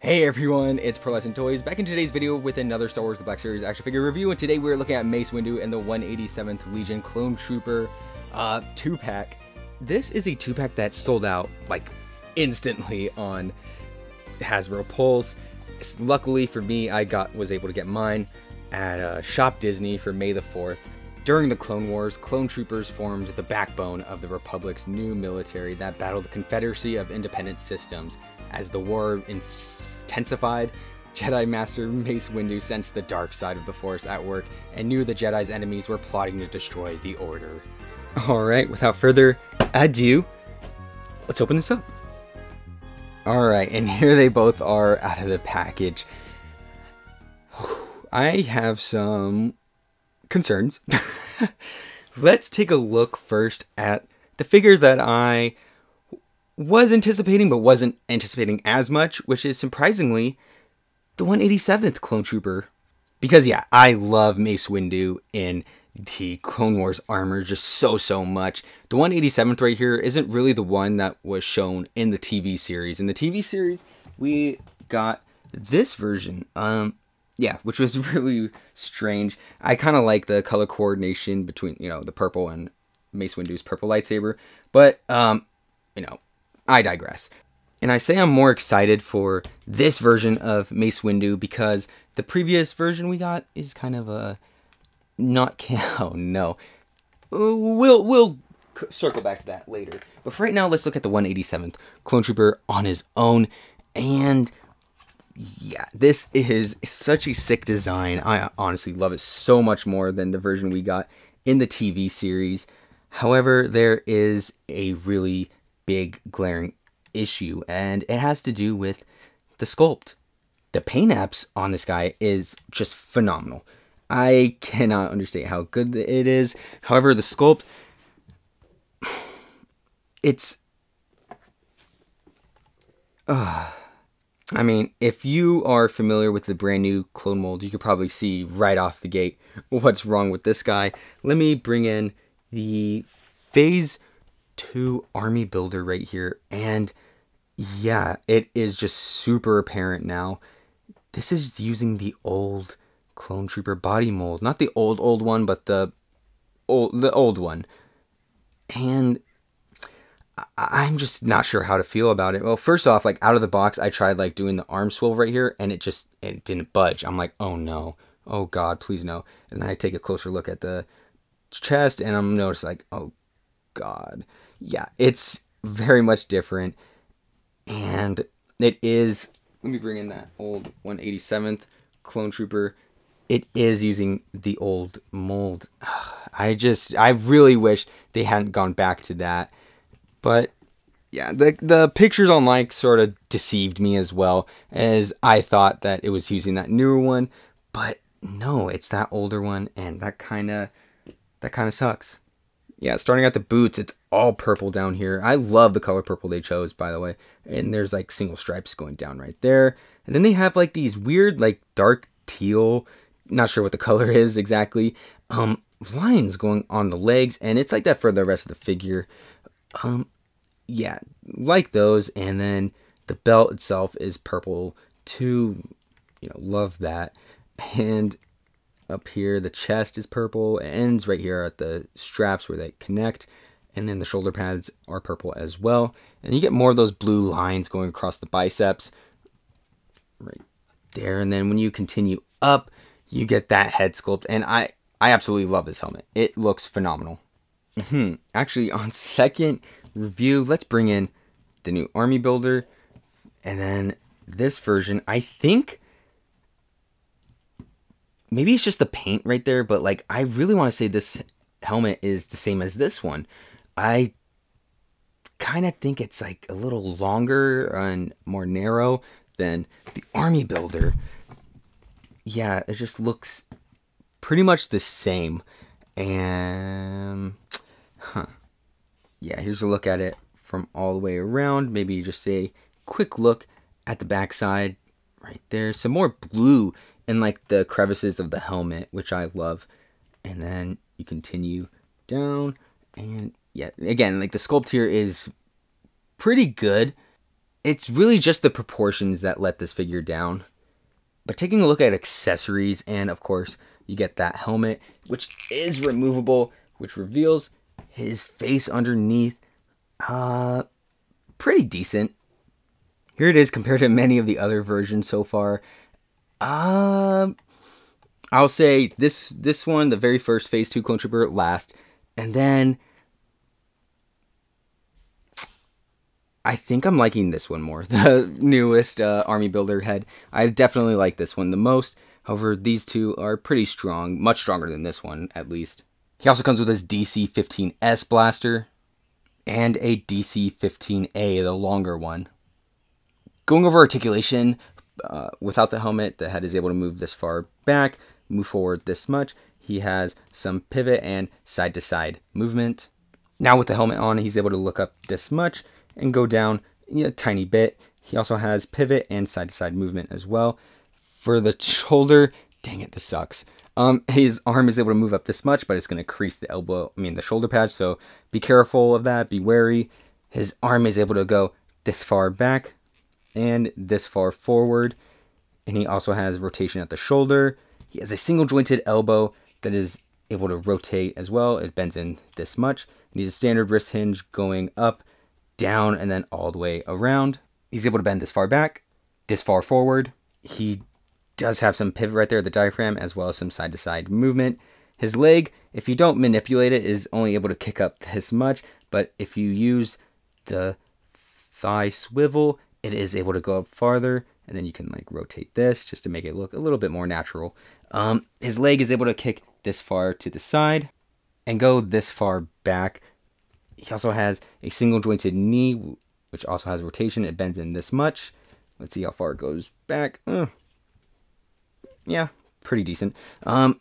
Hey everyone, it's Pearlescent Toys, back in today's video with another Star Wars The Black Series action figure review, and today we're looking at Mace Windu and the 187th Legion Clone Trooper 2-pack. This is a 2-pack that sold out, like, instantly on Hasbro Pulse. Luckily for me, I was able to get mine at Shop Disney for May the 4th. During the Clone Wars, Clone Troopers formed the backbone of the Republic's new military that battled the Confederacy of Independent Systems. As the war intensified, Jedi Master Mace Windu sensed the dark side of the Force at work and knew the Jedi's enemies were plotting to destroy the Order. Alright, without further ado, let's open this up. Alright, and here they both are out of the package. I have some concerns. Let's take a look first at the figure that I was anticipating but wasn't anticipating as much, which is surprisingly the 187th Clone Trooper. Because yeah, I love Mace Windu in the Clone Wars armor just so much. The 187th right here isn't really the one that was shown in the TV series. In the TV series, we got this version, yeah, which was really strange. I kind of like the color coordination between, you know, the purple and Mace Windu's purple lightsaber, but, you know, I digress. And I say I'm more excited for this version of Mace Windu because the previous version we got is kind of a not oh no. We'll circle back to that later. But for right now, let's look at the 187th Clone Trooper on his own. And yeah, this is such a sick design. I honestly love it so much more than the version we got in the TV series. However, there is a really big glaring issue, and it has to do with the sculpt. The paint apps on this guy is just phenomenal. I cannot understate how good it is. However, the sculpt, it's I mean, if you are familiar with the brand new clone mold, you could probably see right off the gate what's wrong with this guy. Let me bring in the Phase 2 Army Builder right here, and yeah, it is just super apparent now. This is using the old Clone Trooper body mold, not the old one, but the old one. And I'm just not sure how to feel about it. Well, first off, like out of the box, I tried like doing the arm swivel right here, and it didn't budge. I'm like, oh no, oh god, please no. And then I take a closer look at the chest, and I'm noticed like, oh god, yeah, it's very much different. And it is, let me bring in that old 187th Clone Trooper. It is using the old mold. I really wish they hadn't gone back to that. But yeah, the pictures online sort of deceived me as well, as I thought that it was using that newer one, but no, it's that older one, and that kind of sucks. Yeah, starting at the boots, it's all purple down here. I love the color purple they chose, by the way. And there's like single stripes going down right there. And then they have like these weird, like dark teal, not sure what the color is exactly, lines going on the legs. And it's like that for the rest of the figure. Yeah, like those. And then the belt itself is purple too. You know, love that. And up here, the chest is purple. It ends right here at the straps where they connect. And then the shoulder pads are purple as well. And you get more of those blue lines going across the biceps right there. And then when you continue up, you get that head sculpt. And I absolutely love this helmet. It looks phenomenal. Actually, on second review, let's bring in the new Army Builder. And then this version, I think maybe it's just the paint right there, but like I really want to say this helmet is the same as this one. I kind of think it's like a little longer and more narrow than the Army Builder. Yeah, it just looks pretty much the same. And yeah, here's a look at it from all the way around. Maybe just a quick look at the backside right there. Some more blue in like the crevices of the helmet, which I love. And then you continue down, and yeah, again, like the sculpt here is pretty good. it's really just the proportions that let this figure down. But taking a look at accessories, and of course, you get that helmet, which is removable, which reveals his face underneath. Pretty decent. Here it is compared to many of the other versions so far. I'll say this one, the very first Phase 2 Clone Trooper, last. And then I think I'm liking this one more. The newest Army Builder head. I definitely like this one the most. However, these two are pretty strong. Much stronger than this one, at least. He also comes with his DC-15S blaster. And a DC-15A, the longer one. Going over articulation, without the helmet, the head is able to move this far back, move forward this much. He has some pivot and side-to-side movement. Now with the helmet on, he's able to look up this much and go down a tiny bit. He also has pivot and side-to-side movement as well. For the shoulder, dang it, this sucks. His arm is able to move up this much, but it's going to crease the shoulder pad, so be careful of that, be wary. His arm is able to go this far back and this far forward, and he also has rotation at the shoulder. He has a single jointed elbow that is able to rotate as well. It bends in this much. He has a standard wrist hinge going up, down, and then all the way around. He's able to bend this far back, this far forward. He does have some pivot right there at the diaphragm, as well as some side-to-side movement. His leg, if you don't manipulate it, is only able to kick up this much, but if you use the thigh swivel, it is able to go up farther, and then you can like rotate this just to make it look a little bit more natural. His leg is able to kick this far to the side and go this far back. He also has a single jointed knee, which also has rotation. It bends in this much. Let's see how far it goes back. Yeah, pretty decent. And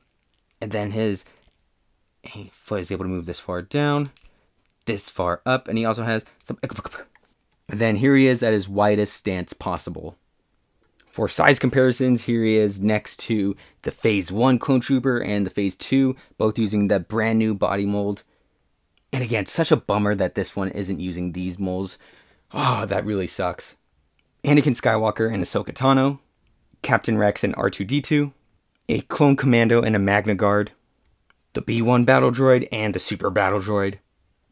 then his foot is able to move this far down, this far up, and he also has some. And then here he is at his widest stance possible. For size comparisons, here he is next to the Phase 1 Clone Trooper and the Phase 2, both using the brand new body mold. And again, such a bummer that this one isn't using these molds. Oh, that really sucks. Anakin Skywalker and Ahsoka Tano. Captain Rex and R2-D2, a Clone Commando and a Magna Guard, the B-1 Battle Droid and the Super Battle Droid.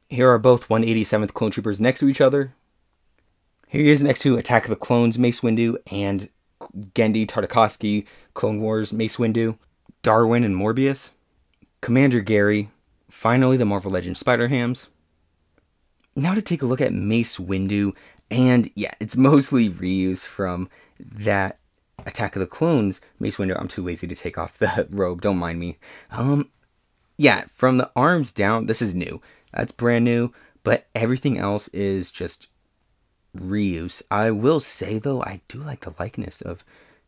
Here are both 187th Clone Troopers next to each other. Here he is next to Attack of the Clones Mace Windu and Genndy Tartakovsky Clone Wars Mace Windu, Darwin and Morbius, Commander Gary, finally the Marvel Legends Spider-Hams. Now to take a look at Mace Windu, and yeah, it's mostly reuse from that Attack of the Clones Mace Windu. I'm too lazy to take off the robe, don't mind me. Yeah, from the arms down, this is new. That's brand new, but everything else is just reuse. I will say though, I do like the likeness of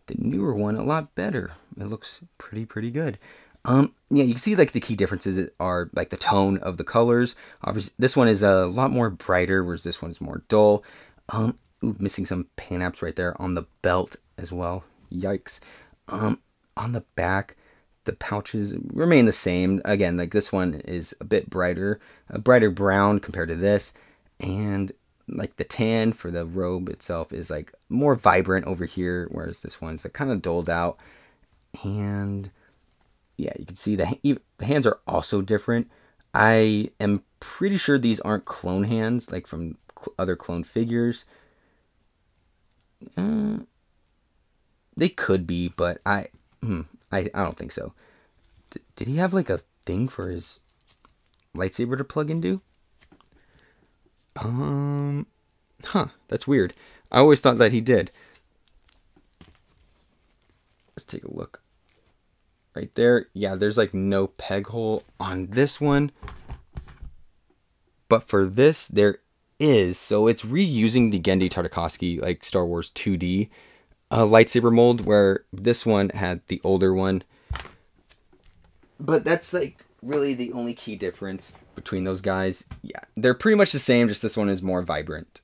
the newer one a lot better. It looks pretty good. Yeah, you can see like the key differences are like the tone of the colors. Obviously, this one is a lot more brighter, whereas this one's more dull. Ooh, missing some paint apps right there on the belt as well. Yikes. On the back, the pouches remain the same. Again, like this one is a bit brighter, a brighter brown compared to this, and like the tan for the robe itself is like more vibrant over here, whereas this one's like kind of dulled out. And yeah, you can see the hands are also different. I am pretty sure these aren't clone hands like from other clone figures. They could be, but I don't think so. Did he have like a thing for his lightsaber to plug into? That's weird. I always thought that he did. Let's take a look. Right there. Yeah, there's like no peg hole on this one. But for this, there is. So it's reusing the Genndy Tartakovsky, like Star Wars 2D lightsaber mold, where this one had the older one. But that's like really the only key difference between those guys. Yeah, they're pretty much the same, just this one is more vibrant.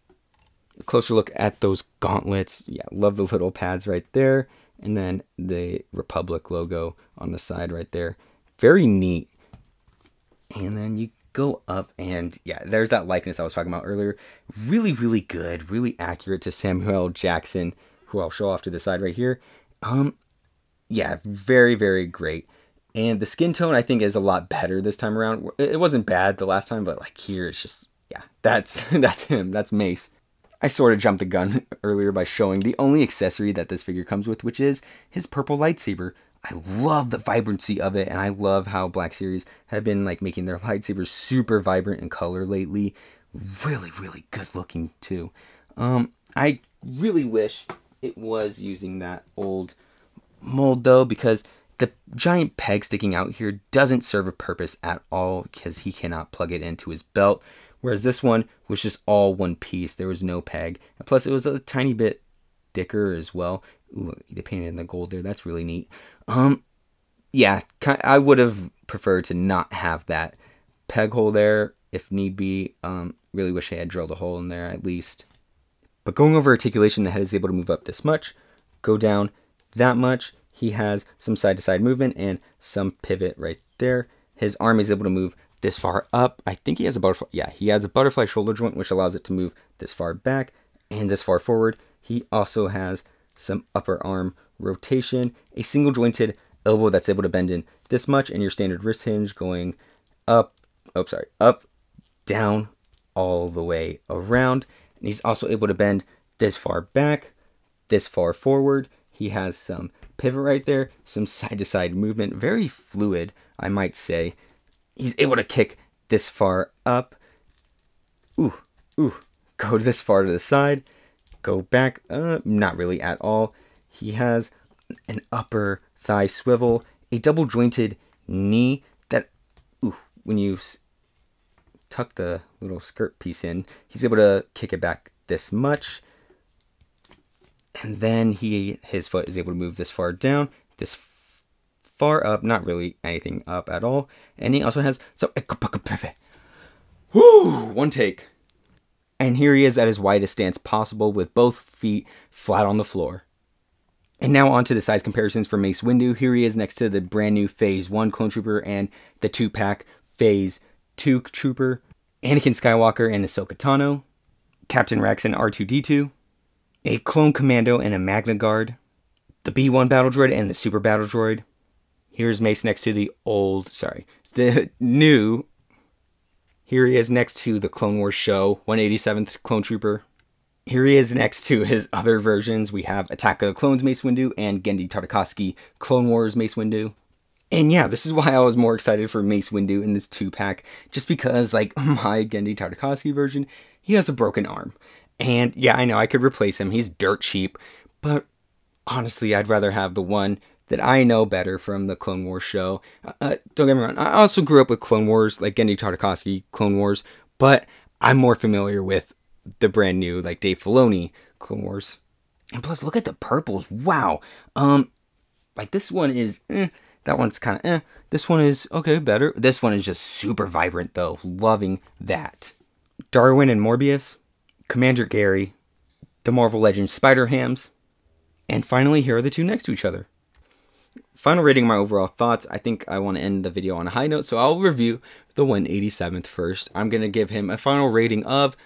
A closer look at those gauntlets. Yeah, love the little pads right there. And then the Republic logo on the side right there. Very neat. And then you go up and yeah, there's that likeness I was talking about earlier. Really, really good, really accurate to Samuel Jackson, who I'll show off to the side right here. Yeah, very, very great. And the skin tone I think is a lot better this time around. It wasn't bad the last time, but like here it's just, yeah, that's him. That's Mace. I sort of jumped the gun earlier by showing the only accessory that this figure comes with, which is his purple lightsaber. I love the vibrancy of it, and I love how Black Series have been like making their lightsabers super vibrant in color lately. Really, really good looking too. I really wish it was using that old mold though, because the giant peg sticking out here doesn't serve a purpose at all because he cannot plug it into his belt. Whereas this one was just all one piece. There was no peg. And plus, it was a tiny bit thicker as well. Ooh, they painted in the gold there. That's really neat. Yeah, I would have preferred to not have that peg hole there if need be. Really wish I had drilled a hole in there at least. But going over articulation, the head is able to move up this much, go down that much. He has some side-to-side movement and some pivot right there. His arm is able to move this far up. I think he has a butterfly. Yeah, he has a butterfly shoulder joint, which allows it to move this far back and this far forward. He also has some upper arm rotation, a single jointed elbow that's able to bend in this much, and your standard wrist hinge going up, up, down, all the way around. And he's also able to bend this far back, this far forward. He has some pivot right there, some side-to-side movement, very fluid, I might say. He's able to kick this far up, ooh, go this far to the side, go back, not really at all. He has an upper thigh swivel, a double jointed knee that, ooh, when you tuck the little skirt piece in, he's able to kick it back this much. And then his foot is able to move this far down, this far up, not really anything up at all. And he also has some pivot. Woo! One take. And here he is at his widest stance possible with both feet flat on the floor. And now on to the size comparisons for Mace Windu. Here he is next to the brand new Phase 1 Clone Trooper and the 2-pack Phase 2 Trooper, Anakin Skywalker and Ahsoka Tano, Captain Rex and R2-D2, a Clone Commando and a Magna Guard, the B-1 Battle Droid and the Super Battle Droid. Here's Mace next to the new. Here he is next to the Clone Wars show, 187th Clone Trooper. Here he is next to his other versions. We have Attack of the Clones Mace Windu and Genndy Tartakovsky Clone Wars Mace Windu. And yeah, this is why I was more excited for Mace Windu in this 2-pack, just because, like, my Genndy Tartakovsky version, he has a broken arm. And yeah, I know I could replace him. He's dirt cheap. But honestly, I'd rather have the one that I know better from the Clone Wars show. Don't get me wrong. I also grew up with Clone Wars, like Genndy Tartakovsky Clone Wars. But I'm more familiar with the brand new, like, Dave Filoni Clone Wars. And plus, look at the purples. Wow. Like, this one is, that one's kind of, This one is, okay, better. This one is just super vibrant, though. Loving that. Darwin and Morbius, Commander Gary, the Marvel Legends Spider-Hams, and finally, here are the two next to each other. Final rating, my overall thoughts. I think I want to end the video on a high note, so I'll review the 187th first. I'm going to give him a final rating of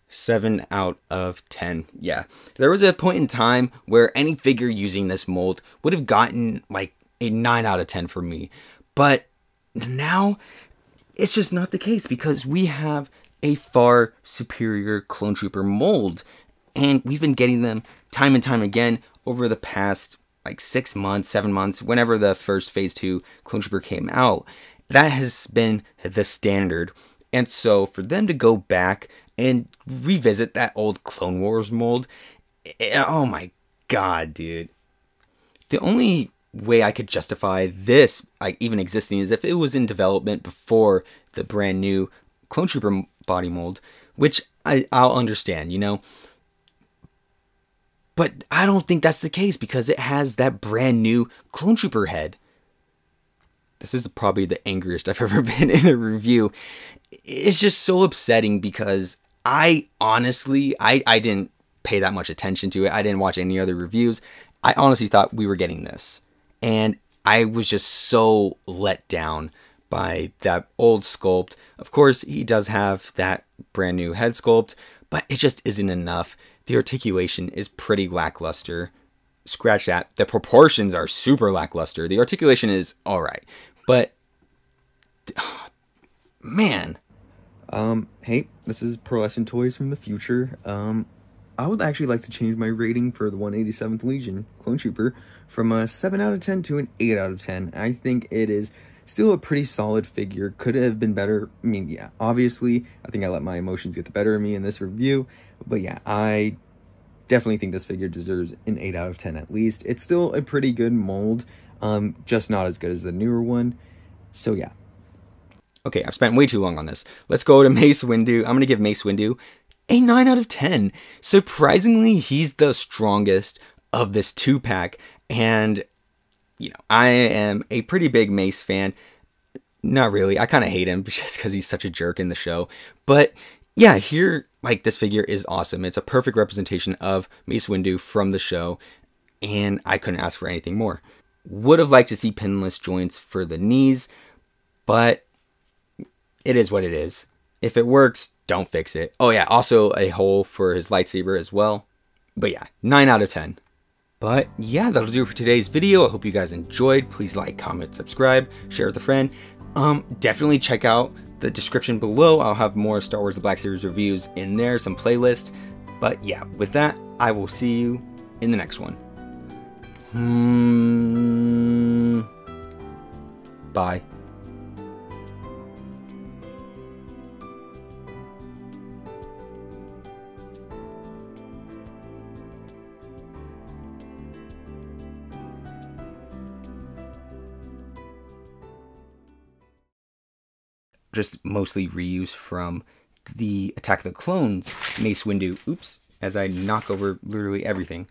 7 out of 10. Yeah, there was a point in time where any figure using this mold would have gotten like a 9 out of 10 for me. But now, it's just not the case because we have a far superior Clone Trooper mold. And we've been getting them time and time again over the past like 6 months, 7 months, whenever the first Phase 2 Clone Trooper came out. That has been the standard. And so for them to go back and revisit that old Clone Wars mold, oh my god, dude. The only way I could justify this like even existing is if it was in development before the brand new Clone Trooper body mold, which I'll understand, you know. But I don't think that's the case because it has that brand new Clone Trooper head. This is probably the angriest I've ever been in a review. It's just so upsetting because I honestly, I didn't pay that much attention to it. I didn't watch any other reviews. I honestly thought we were getting this. And I was just so let down by that old sculpt. Of course, he does have that brand new head sculpt, but it just isn't enough. The articulation is pretty lackluster. Scratch that. The proportions are super lackluster. The articulation is alright, but man. Hey, this is Pearlescent Toys from the future. I would actually like to change my rating for the 187th Legion Clone Trooper from a 7 out of 10 to an 8 out of 10. I think it is still a pretty solid figure. Could have been better. I mean, yeah, obviously, I think I let my emotions get the better of me in this review. But yeah, I definitely think this figure deserves an 8 out of 10 at least. It's still a pretty good mold, just not as good as the newer one. So yeah. Okay, I've spent way too long on this. Let's go to Mace Windu. I'm going to give Mace Windu a 9 out of 10. Surprisingly, he's the strongest of this 2-pack. And, you know, I am a pretty big Mace fan. Not really. I kind of hate him just because he's such a jerk in the show. But, yeah, here, like, this figure is awesome. It's a perfect representation of Mace Windu from the show. And I couldn't ask for anything more. Would have liked to see pinless joints for the knees. But it is what it is. If it works, don't fix it. Oh yeah, also a hole for his lightsaber as well. But yeah, 9 out of 10. But yeah, that'll do it for today's video. I hope you guys enjoyed. Please like, comment, subscribe, share with a friend. Definitely check out the description below. I'll have more Star Wars The Black Series reviews in there, some playlists. But yeah, with that, I will see you in the next one. Bye. Just mostly reuse from the Attack of the Clones Mace Windu. Oops, as I knock over literally everything.